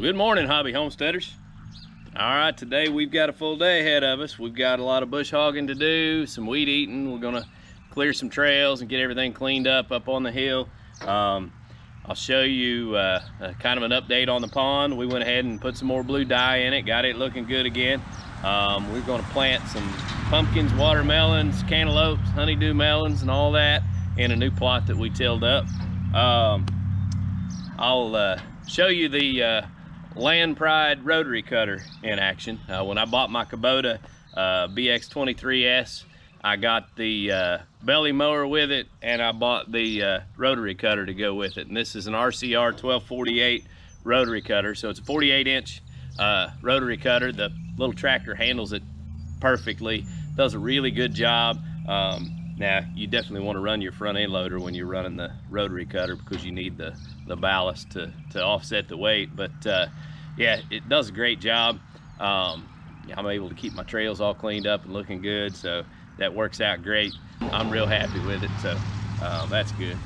Good morning, hobby homesteaders. All right, today we've got a full day ahead of us. We've got a lot of bush hogging to do, some weed eating. We're gonna clear some trails and get everything cleaned up on the hill. I'll show you kind of an update on the pond. We went ahead and put some more blue dye in it, got it looking good again. We're gonna plant some pumpkins, watermelons, cantaloupes, honeydew melons, and all that in a new plot that we tilled up. I'll show you the Land Pride Rotary cutter in action. When I bought my Kubota BX23S, I got the belly mower with it, and I bought the rotary cutter to go with it. And this is an RCR1248 rotary cutter, so it's a 48-inch rotary cutter. The little tractor handles it perfectly, does a really good job. Now, you definitely want to run your front end loader when you're running the rotary cutter because you need the ballast to offset the weight. But yeah, it does a great job. I'm able to keep my trails all cleaned up and looking good, so that works out great. I'm real happy with it, so that's good.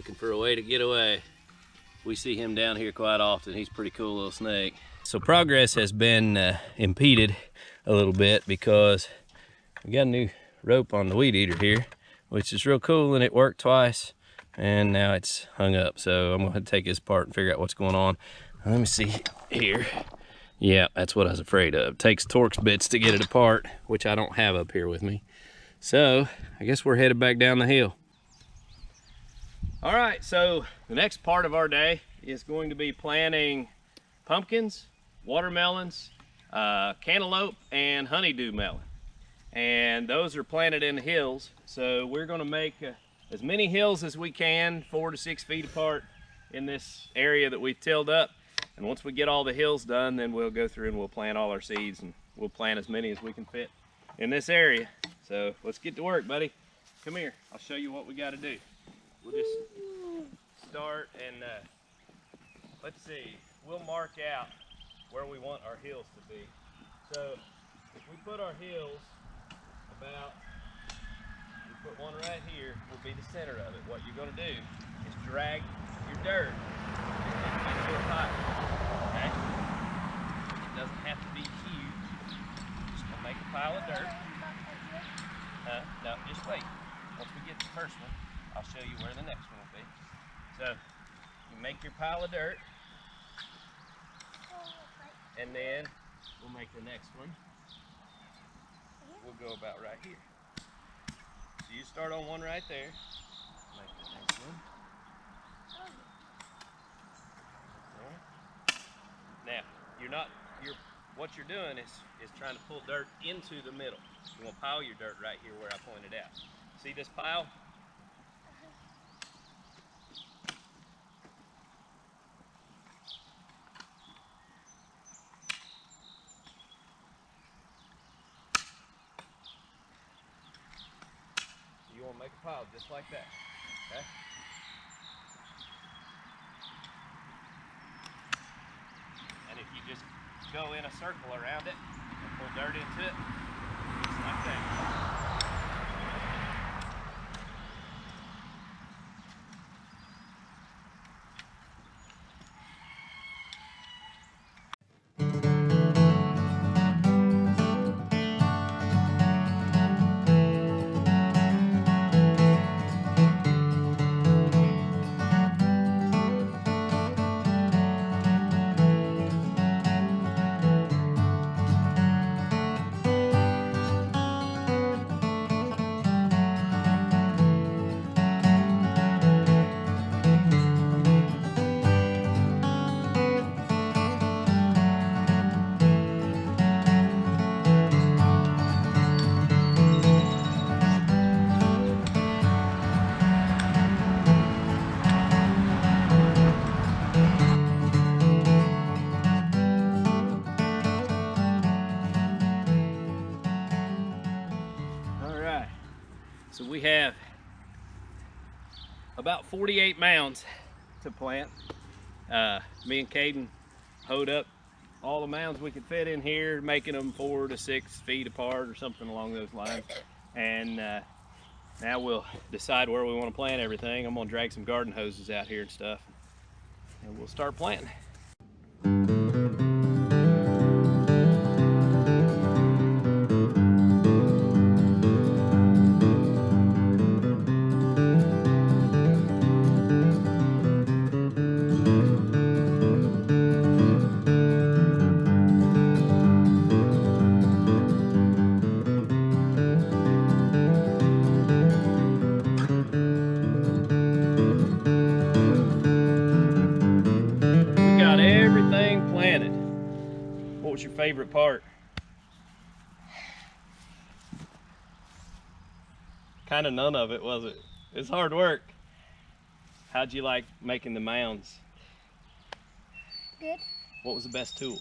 looking for a way to get away. We see him down here quite often. He's a pretty cool little snake. So progress has been impeded a little bit because we got a new rope on the weed eater here, which is real cool, and it worked twice, and now it's hung up. So I'm gonna take this apart and figure out what's going on. Let me see here. Yeah, that's what I was afraid of. It takes Torx bits to get it apart, which I don't have up here with me. So I guess we're headed back down the hill. All right, so the next part of our day is going to be planting pumpkins, watermelons, cantaloupe, and honeydew melon. And those are planted in the hills. So we're gonna make as many hills as we can, 4 to 6 feet apart in this area that we've tilled up. And once we get all the hills done, then we'll go through and we'll plant all our seeds, and we'll plant as many as we can fit in this area. So let's get to work, buddy. Come here, I'll show you what we gotta do. We'll just start and let's see, we'll mark out where we want our hills to be. So if we put our hills about, we put one right here, will be the center of it. What you're gonna do is drag your dirt into a pile, okay? It doesn't have to be huge. Just gonna make a pile of dirt. No, just wait. Once we get the first one, I'll show you where the next one will be. So, you make your pile of dirt, and then we'll make the next one. We'll go about right here. So you start on one right there, make the next one. Now, what you're doing is trying to pull dirt into the middle. You want to pile your dirt right here where I pointed out. See this pile? You want to make a pile just like that, okay? And if you just go in a circle around it and pull dirt into it, just like that. So we have about 48 mounds to plant. Me and Caden hoed up all the mounds we could fit in here, making them 4 to 6 feet apart or something along those lines. And now we'll decide where we want to plant everything. I'm gonna drag some garden hoses out here and stuff, and we'll start planting. What was your favorite part? Kind of none of it, was it? It's hard work. How'd you like making the mounds? Good. What was the best tool?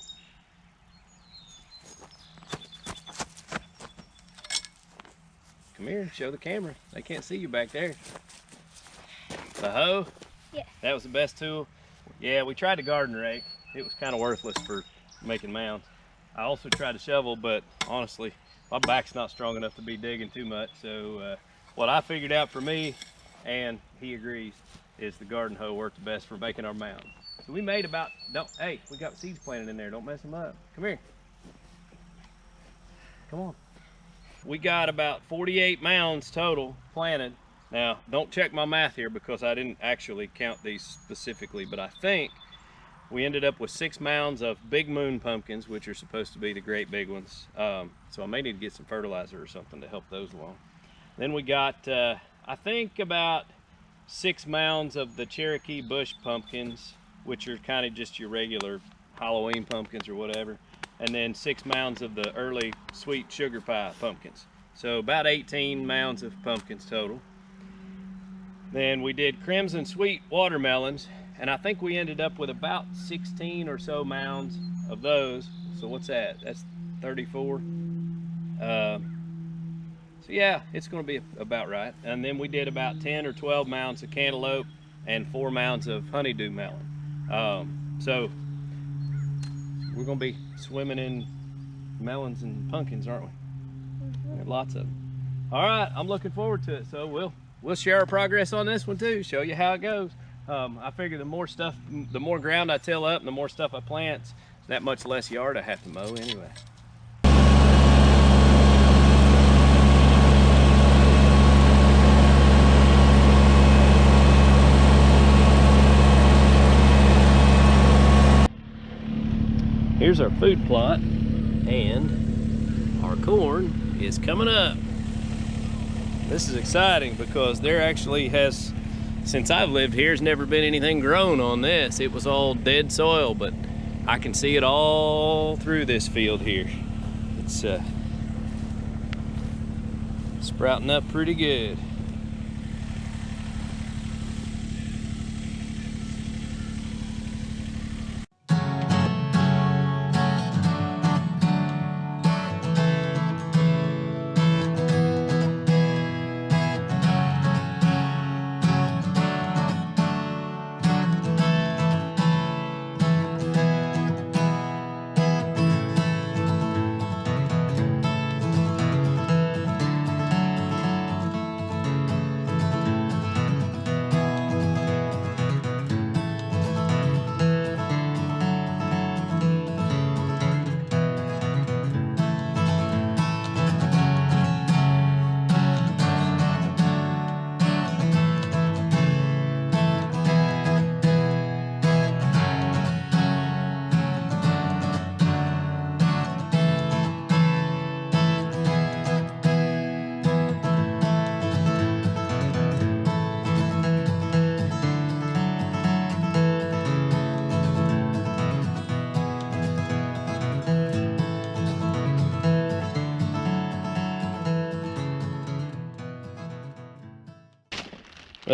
Come here and show the camera. They can't see you back there. The hoe? Yeah. That was the best tool? Yeah, we tried the garden rake. It was kind of worthless for making mounds. I also tried to shovel, but honestly, my back's not strong enough to be digging too much. So what I figured out for me, and he agrees, is the garden hoe worked the best for making our mounds. So we made about, hey, we got seeds planted in there, don't mess them up. Come here. Come on. We got about 48 mounds total planted. Now, don't check my math here because I didn't actually count these specifically, but I think we ended up with 6 mounds of big moon pumpkins, which are supposed to be the great big ones. So I may need to get some fertilizer or something to help those along. Then we got, I think about 6 mounds of the Cherokee bush pumpkins, which are kind of just your regular Halloween pumpkins or whatever. And then 6 mounds of the early sweet sugar pie pumpkins. So about 18 mounds of pumpkins total. Then we did crimson sweet watermelons, and I think we ended up with about 16 or so mounds of those. So what's that? That's 34. So yeah, it's going to be about right. And then we did about 10 or 12 mounds of cantaloupe and 4 mounds of honeydew melon. So we're going to be swimming in melons and pumpkins, aren't we? Got lots of them. All right, I'm looking forward to it. So we'll share our progress on this one too, show you how it goes. I figure the more stuff, the more ground I till up and the more stuff I plant, that much less yard I have to mow anyway. Here's our food plot, and our corn is coming up. This is exciting because there actually has, since I've lived here, has never been anything grown on this. It was all dead soil, but I can see it all through this field here. It's sprouting up pretty good.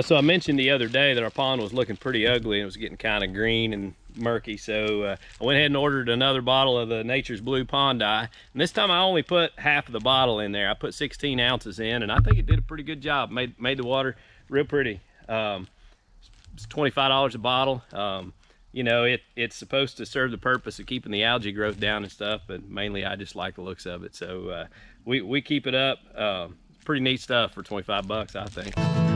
So I mentioned the other day that our pond was looking pretty ugly and it was getting kind of green and murky, so I went ahead and ordered another bottle of the Nature's Blue Pond Dye, and this time I only put half of the bottle in there. I put 16 ounces in, and I think it did a pretty good job. Made the water real pretty. It's $25 a bottle. You know, it's supposed to serve the purpose of keeping the algae growth down and stuff, but mainly I just like the looks of it, so we keep it up. Pretty neat stuff for 25 bucks, I think.